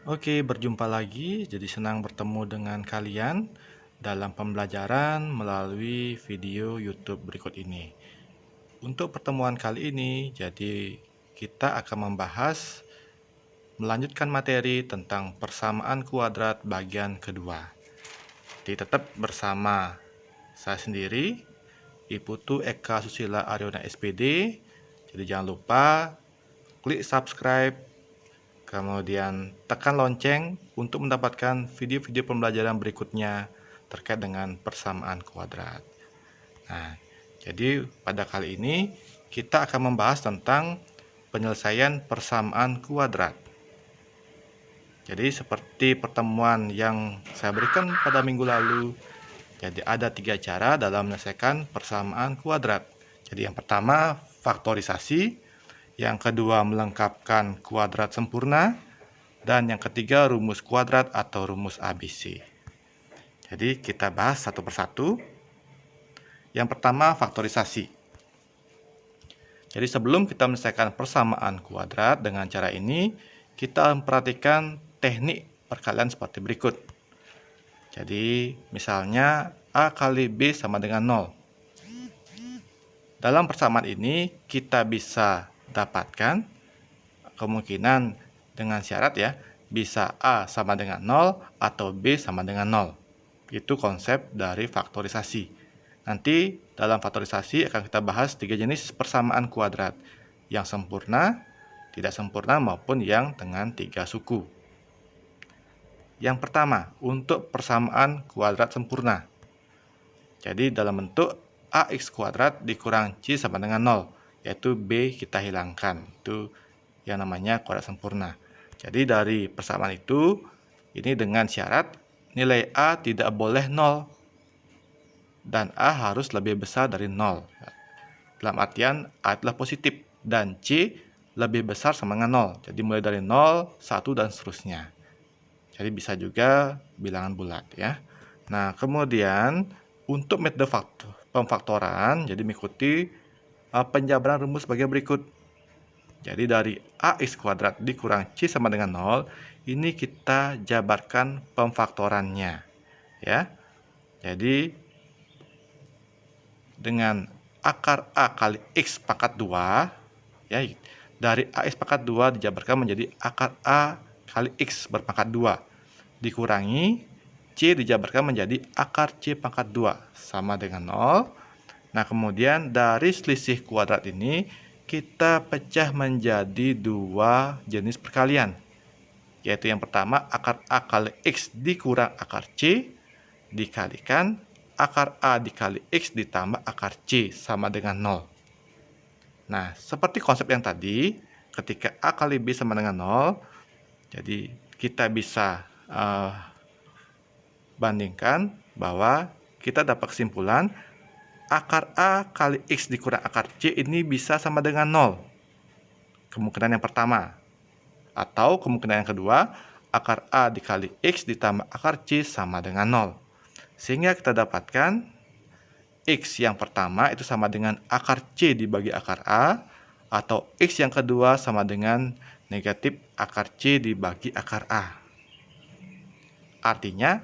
Oke, berjumpa lagi. Jadi senang bertemu dengan kalian dalam pembelajaran melalui video YouTube berikut ini. Untuk pertemuan kali ini, jadi kita akan melanjutkan materi tentang persamaan kuadrat bagian kedua. Jadi tetap bersama saya sendiri, Iputu Eka Susila Aryona SPD. Jadi jangan lupa klik subscribe, kemudian tekan lonceng untuk mendapatkan video-video pembelajaran berikutnya terkait dengan persamaan kuadrat. Nah, jadi pada kali ini kita akan membahas tentang penyelesaian persamaan kuadrat. Jadi seperti pertemuan yang saya berikan pada minggu lalu, jadi ada 3 cara dalam menyelesaikan persamaan kuadrat. Jadi yang pertama faktorisasi, yang kedua melengkapkan kuadrat sempurna, dan yang ketiga rumus kuadrat atau rumus ABC. Jadi kita bahas satu persatu. Yang pertama faktorisasi. Jadi sebelum kita menyelesaikan persamaan kuadrat dengan cara ini, kita memperhatikan teknik perkalian seperti berikut. Jadi misalnya A kali B sama dengan 0. Dalam persamaan ini kita bisa dapatkan kemungkinan dengan syarat ya, bisa A sama dengan 0 atau B sama dengan 0. Itu konsep dari faktorisasi. Nanti dalam faktorisasi akan kita bahas 3 jenis persamaan kuadrat, yang sempurna, tidak sempurna, maupun yang dengan 3 suku. Yang pertama, untuk persamaan kuadrat sempurna. Jadi dalam bentuk AX kuadrat dikurang C sama dengan 0, yaitu B kita hilangkan. Itu yang namanya kuadrat sempurna. Jadi dari persamaan itu, ini dengan syarat nilai A tidak boleh 0 dan A harus lebih besar dari 0. Dalam artian A adalah positif dan C lebih besar sama dengan 0. Jadi mulai dari 0, 1 dan seterusnya. Jadi bisa juga bilangan bulat ya. Nah, kemudian untuk metode pemfaktoran jadi mengikuti penjabaran rumus bagian berikut. Jadi dari AX kuadrat dikurang C sama dengan 0, ini kita jabarkan pemfaktorannya. Ya. Jadi dengan akar A kali X pangkat 2, ya, dari AX pangkat 2 dijabarkan menjadi akar A kali X berpangkat 2, dikurangi C dijabarkan menjadi akar C pangkat 2 sama dengan 0. Nah, kemudian dari selisih kuadrat ini kita pecah menjadi 2 jenis perkalian, yaitu yang pertama akar A kali X dikurang akar C dikalikan akar A dikali X ditambah akar C sama dengan 0. Nah, seperti konsep yang tadi, ketika A kali B sama dengan 0, jadi kita bisa bandingkan bahwa kita dapat kesimpulan akar A kali X dikurang akar C ini bisa sama dengan 0. Kemungkinan yang pertama. Atau kemungkinan yang kedua, akar A dikali X ditambah akar C sama dengan 0. Sehingga kita dapatkan X yang pertama itu sama dengan akar C dibagi akar A, atau X yang kedua sama dengan negatif akar C dibagi akar A. Artinya,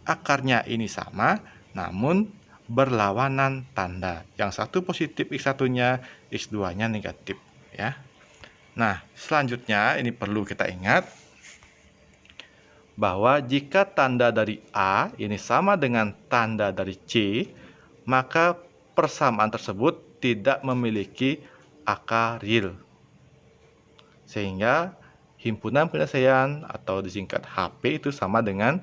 akarnya ini sama, namun berlawanan tanda. Yang satu positif X1-nya, X2-nya negatif. Ya. Nah, selanjutnya ini perlu kita ingat bahwa jika tanda dari A ini sama dengan tanda dari C, maka persamaan tersebut tidak memiliki akar real. Sehingga himpunan penyelesaian atau disingkat HP itu sama dengan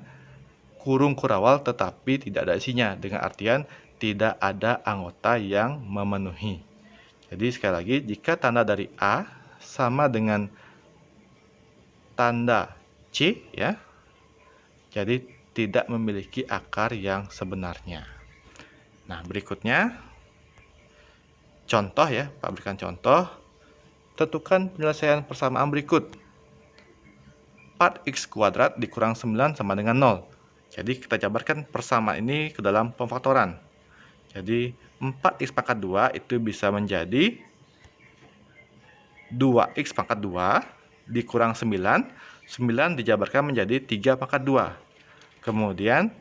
kurung kurawal tetapi tidak ada isinya, dengan artian tidak ada anggota yang memenuhi. Jadi sekali lagi, jika tanda dari A sama dengan tanda C ya, jadi tidak memiliki akar yang sebenarnya. Nah, berikutnya contoh ya, Pak berikan contoh. Tentukan penyelesaian persamaan berikut. 4x kuadrat dikurang 9 sama dengan 0. Jadi kita jabarkan persamaan ini ke dalam pemfaktoran. Jadi 4x pangkat 2 itu bisa menjadi 2x pangkat 2 dikurang 9, 9 dijabarkan menjadi 3 pangkat 2. Kemudian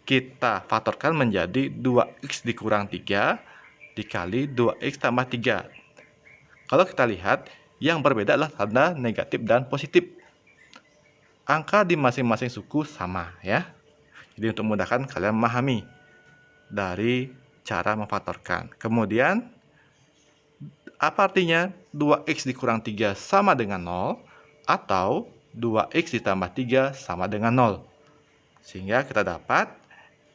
kita faktorkan menjadi 2x dikurang 3 dikali 2x tambah 3. Kalau kita lihat, yang berbeda adalah tanda negatif dan positif. Angka di masing-masing suku sama ya. Jadi untuk memudahkan kalian memahami dari cara memfaktorkan. Kemudian, apa artinya 2x dikurang 3 sama dengan 0 atau 2x ditambah 3 sama dengan 0? Sehingga kita dapat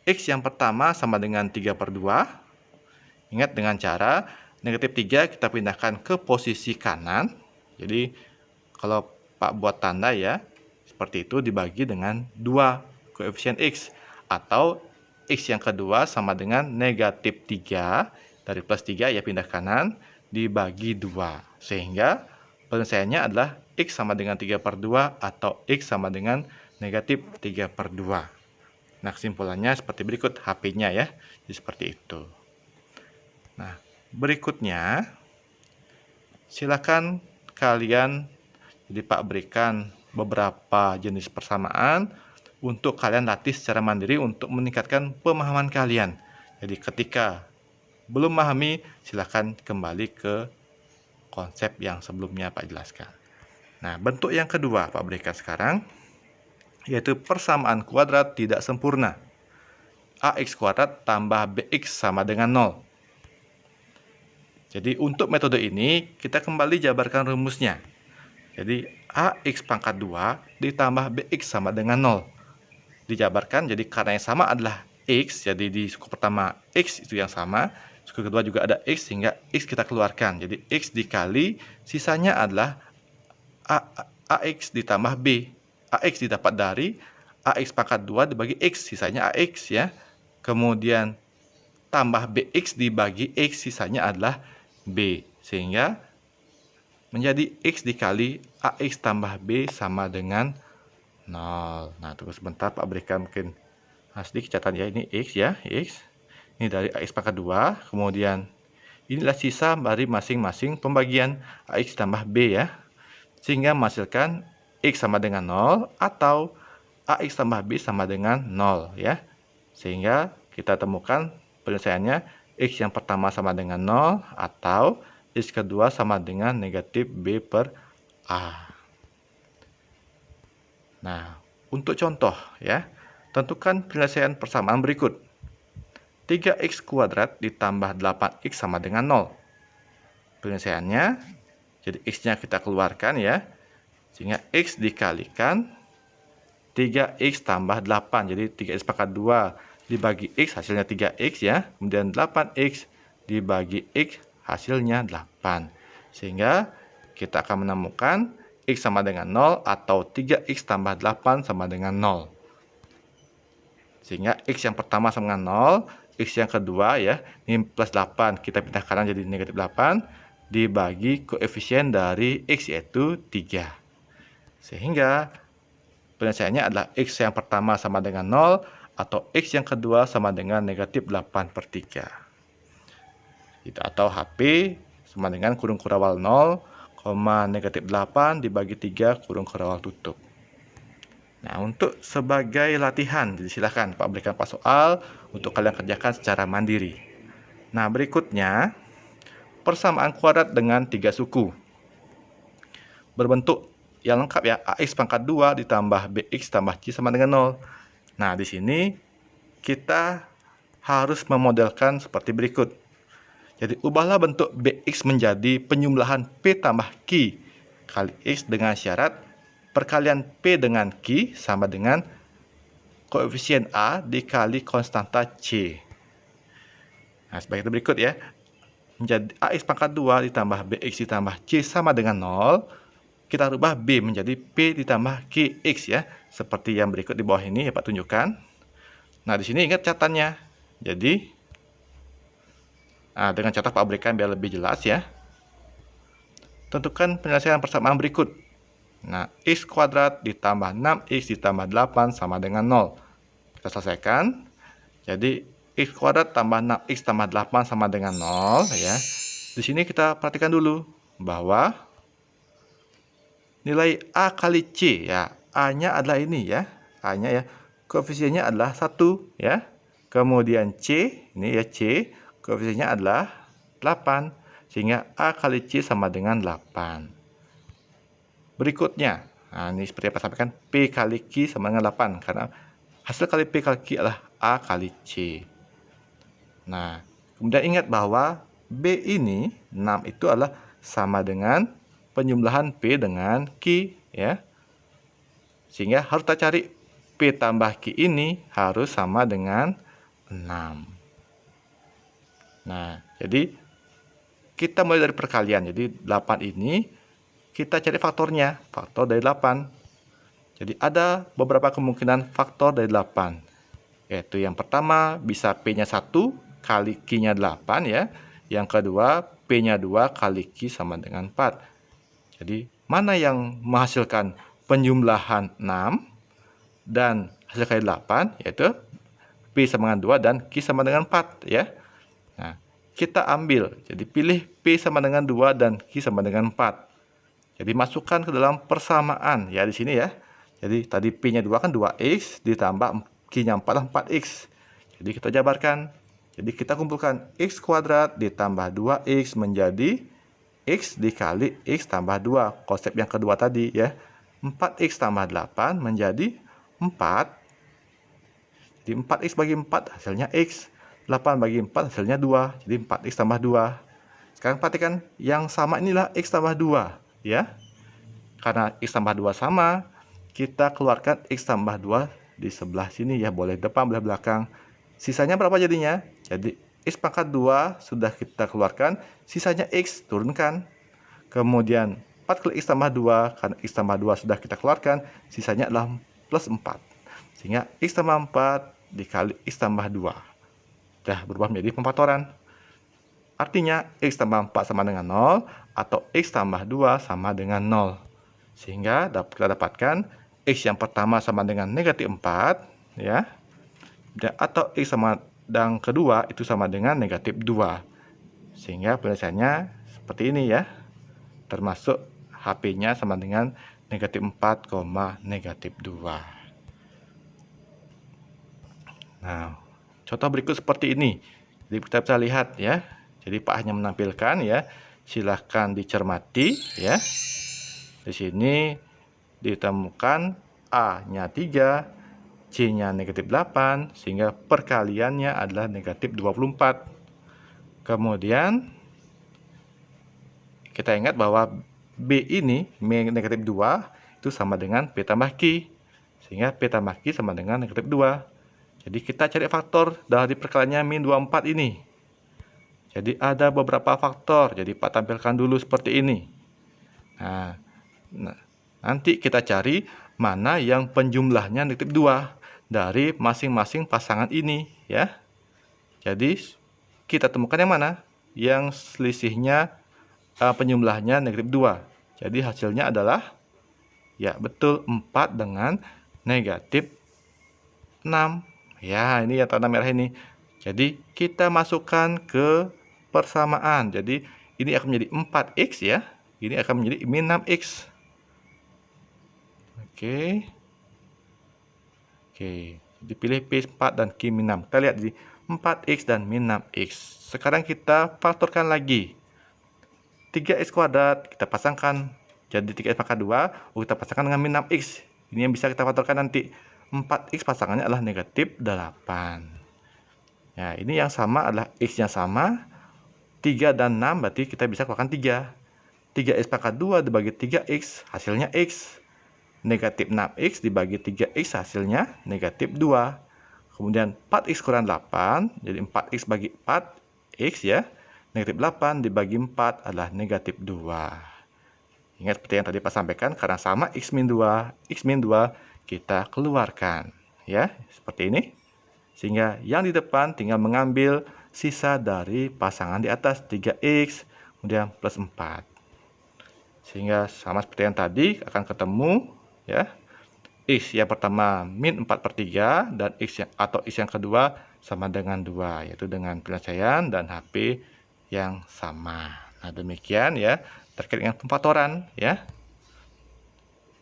X yang pertama sama dengan 3/2. Ingat dengan cara negatif 3 kita pindahkan ke posisi kanan. Jadi kalau Pak buat tanda ya, seperti itu dibagi dengan 2 koefisien X. Atau X yang kedua sama dengan negatif 3. Dari plus 3 ya pindah kanan dibagi 2. Sehingga penyelesaiannya adalah X sama dengan 3/2 atau X sama dengan negatif 3/2. Nah, kesimpulannya seperti berikut HP-nya ya. Jadi seperti itu. Nah, berikutnya silakan kalian, jadi Pak berikan beberapa jenis persamaan untuk kalian latih secara mandiri untuk meningkatkan pemahaman kalian. Jadi ketika belum memahami, silakan kembali ke konsep yang sebelumnya Pak jelaskan. Nah, bentuk yang kedua Pak berikan sekarang, yaitu persamaan kuadrat tidak sempurna. AX kuadrat tambah BX sama dengan 0. Jadi untuk metode ini, kita kembali jabarkan rumusnya. Jadi AX pangkat 2 ditambah BX sama dengan 0. Dijabarkan, jadi karena yang sama adalah X, jadi di suku pertama X itu yang sama, suku kedua juga ada X, sehingga X kita keluarkan. Jadi X dikali, sisanya adalah AX ditambah B. AX didapat dari AX pangkat 2 dibagi X, sisanya AX ya. Kemudian tambah BX dibagi X, sisanya adalah B. Sehingga menjadi X dikali AX tambah B sama dengan 0. Nah, tunggu sebentar Pak berikan mungkin sedikit catatan ya. Ini X ya, X. Ini dari AX pangkat 2. Kemudian inilah sisa dari masing-masing pembagian AX tambah B ya. Sehingga menghasilkan X sama dengan 0 atau AX tambah B sama dengan 0 ya. Sehingga kita temukan penyelesaiannya X yang pertama sama dengan 0 atau X kedua sama dengan negatif B per A. Nah, untuk contoh ya, tentukan penyelesaian persamaan berikut. 3x kuadrat ditambah 8x sama dengan 0. Penyelesaiannya, jadi x-nya kita keluarkan ya, sehingga x dikalikan 3x tambah 8. Jadi 3x pangkat 2 dibagi x hasilnya 3x ya. Kemudian 8x dibagi x hasilnya 8. Sehingga kita akan menemukan x sama dengan 0 atau 3x tambah 8 sama dengan 0. Sehingga x yang pertama sama dengan 0, X yang kedua ya, ini plus 8, kita pindah kanan jadi negatif 8, dibagi koefisien dari X yaitu 3. Sehingga penyelesaiannya adalah X yang pertama sama dengan 0, atau X yang kedua sama dengan negatif 8/3. Atau HP sama dengan kurung kurawal 0, negatif 8 dibagi 3 kurung kurawal tutup. Nah, untuk sebagai latihan, jadi silakan Pak berikan Pak soal untuk kalian kerjakan secara mandiri. Nah, berikutnya persamaan kuadrat dengan 3 suku. Berbentuk yang lengkap ya, AX pangkat 2 ditambah BX tambah C sama dengan 0. Nah, di sini kita harus memodelkan seperti berikut. Jadi, ubahlah bentuk BX menjadi penjumlahan P tambah Q kali X dengan syarat perkalian P dengan Q sama dengan koefisien A dikali konstanta C. Nah, sebagai berikut ya. Menjadi AX pangkat 2 ditambah BX ditambah C sama dengan 0. Kita rubah B menjadi P ditambah QX ya. Seperti yang berikut di bawah ini ya Pak tunjukkan. Nah, di sini ingat catatannya. Jadi, dengan contoh Pak berikan biar lebih jelas ya. Tentukan penyelesaian persamaan berikut. Nah, X kuadrat ditambah 6X ditambah 8 sama dengan 0. Kita selesaikan. Jadi, X kuadrat tambah 6X tambah 8 sama dengan 0 ya. Di sini kita perhatikan dulu bahwa nilai A kali C ya. A-nya adalah ini ya. A-nya ya. Koefisiennya adalah 1 ya. Kemudian C, ini ya C, koefisiennya adalah 8. Sehingga A kali C sama dengan 8. Berikutnya, nah ini seperti apa sampaikan, P kali Q sama dengan 8. Karena hasil kali P kali Q adalah A kali C. Nah, kemudian ingat bahwa B ini, 6 itu adalah sama dengan penjumlahan P dengan Q ya. Sehingga harus kita cari P tambah Q ini harus sama dengan 6. Nah, jadi kita mulai dari perkalian. Jadi 8 ini kita cari faktornya, faktor dari 8. Jadi ada beberapa kemungkinan faktor dari 8. Yaitu yang pertama bisa P-nya 1 kali Q-nya 8 ya. Yang kedua P-nya 2 kali Q sama dengan 4. Jadi mana yang menghasilkan penjumlahan 6 dan hasil kali 8, yaitu P sama dengan 2 dan Q sama dengan 4 ya. Nah, kita ambil. Jadi pilih P sama dengan 2 dan Q sama dengan 4. Jadi masukkan ke dalam persamaan ya di sini ya. Jadi tadi P-nya 2 kan 2x ditambah Q-nya 4 adalah 4x. Jadi kita jabarkan. Jadi kita kumpulkan x kuadrat ditambah 2x menjadi x dikali x tambah 2. Konsep yang kedua tadi ya. 4x tambah 8 menjadi 4. Jadi 4x bagi 4 hasilnya x. 8 bagi 4 hasilnya 2. Jadi 4x tambah 2. Sekarang perhatikan yang sama inilah x tambah 2 ya. Karena x tambah 2 sama, kita keluarkan x tambah 2 di sebelah sini ya, boleh depan boleh belakang. Sisanya berapa jadinya? Jadi x pangkat 2 sudah kita keluarkan, sisanya x turunkan. Kemudian 4 kali x tambah 2, karena x tambah 2 sudah kita keluarkan, sisanya adalah plus 4. Sehingga x tambah 4 dikali x tambah 2. Sudah berubah menjadi pemfaktoran. Artinya x tambah 4 sama dengan 0 atau x tambah 2 sama dengan 0. Sehingga kita dapatkan x yang pertama sama dengan negatif 4 ya. Atau x sama yang kedua itu sama dengan negatif 2. Sehingga penyelesaiannya seperti ini ya. Termasuk HP-nya sama dengan negatif 4, negatif 2. Nah, contoh berikut seperti ini. Jadi kita bisa lihat ya. Jadi Pak hanya menampilkan ya. Silahkan dicermati ya. Di sini ditemukan A-nya 3, C-nya negatif 8, sehingga perkaliannya adalah negatif 24. Kemudian kita ingat bahwa B ini, negatif 2, itu sama dengan P tambah Q. Sehingga P tambah Q sama dengan negatif 2. Jadi kita cari faktor dari perkaliannya min 24 ini. Jadi ada beberapa faktor. Jadi Pak tampilkan dulu seperti ini. Nah, nanti kita cari mana yang penjumlahnya negatif 2 dari masing-masing pasangan ini ya. Jadi kita temukan yang mana? Yang selisihnya penjumlahnya negatif 2. Jadi hasilnya adalah ya betul 4 dengan negatif 6. Ya, ini yang tanda merah ini. Jadi kita masukkan ke persamaan. Jadi ini akan menjadi 4x ya. Ini akan menjadi min 6x. Oke. Dipilih P4 dan Q min 6. Kita lihat di 4x dan min 6x. Sekarang kita faktorkan lagi. 3x kuadrat kita pasangkan. Jadi 3x pangkat 2. Kita pasangkan dengan min 6x. Ini yang bisa kita faktorkan nanti. 4x pasangannya adalah negatif 8. Ya, ini yang sama adalah x-nya sama. 3 dan 6 berarti kita bisa keluarkan 3. 3x pangkat 2 dibagi 3x hasilnya x. Negatif 6x dibagi 3x hasilnya negatif 2. Kemudian 4x kurang 8. Jadi 4x bagi 4x ya. Negatif 8 dibagi 4 adalah negatif 2. Ingat seperti yang tadi Pak sampaikan. Karena sama x min 2. X min 2 kita keluarkan. Ya, seperti ini. Sehingga yang di depan tinggal mengambil sisa dari pasangan di atas 3x kemudian plus 4. Sehingga sama seperti yang tadi akan ketemu ya. X yang pertama min 4/3 dan x yang kedua sama dengan 2, yaitu dengan penyelesaian dan HP yang sama. Nah, demikian ya terkait dengan pemfaktoran ya.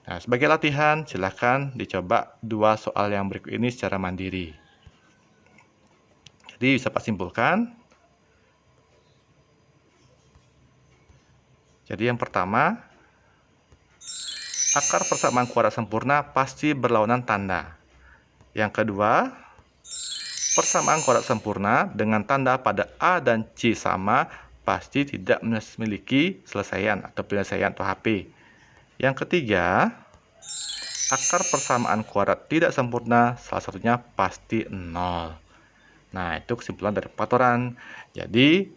Nah, sebagai latihan, silakan dicoba 2 soal yang berikut ini secara mandiri. Jadi bisa Pak simpulkan. Jadi yang pertama, akar persamaan kuadrat sempurna pasti berlawanan tanda. Yang kedua, persamaan kuadrat sempurna dengan tanda pada A dan C sama pasti tidak memiliki selesaian atau penyelesaian atau HP. Yang ketiga, akar persamaan kuadrat tidak sempurna salah satunya pasti 0. Nah, itu kesimpulan dari pengaturan. Jadi,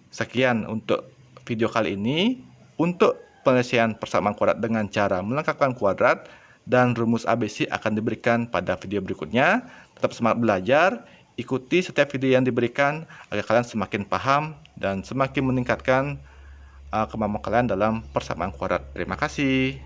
sekian untuk video kali ini. Untuk penyelesaian persamaan kuadrat dengan cara melengkapkan kuadrat dan rumus ABC akan diberikan pada video berikutnya. Tetap semangat belajar, ikuti setiap video yang diberikan agar kalian semakin paham dan semakin meningkatkan kemampuan kalian dalam persamaan kuadrat. Terima kasih.